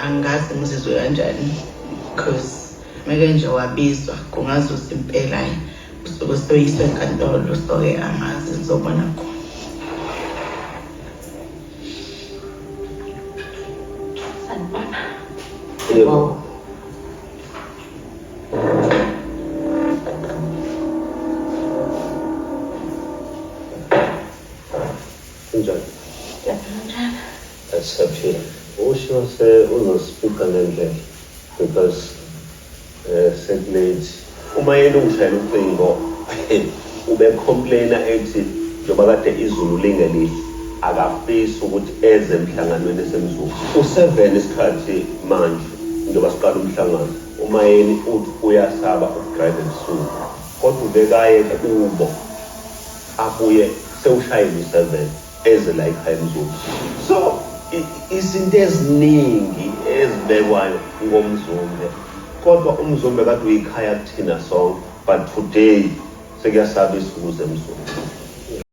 angazi ngizizwe kanjani because meke nje wabizwa kungazuza impela usuke soyiswe enkantolo so-ke angazi ngizobona khona. Yebo. Njani? Saphila. Usho uzospeaka ngendlela because sekulate. Uma yena ungishayela ucingo ube complainer ethi njoba kade izulu lingelihle akafisi ukuthi eze emhlanganweni esemzulu. U7 isikhathi manje njoba siqala umhlangano. Uma yena uthi uyasaba ukudrive ebusuku. Kodwa ubekaye kubo abuye sewushayela u7 eze la ekhaya emzulu. So izinto eziningi ezibekwayo ngomzumbe kodwa umzumbe kade uyikhaya kuthina sonke but today sekuyasabisa ukuze emzulu.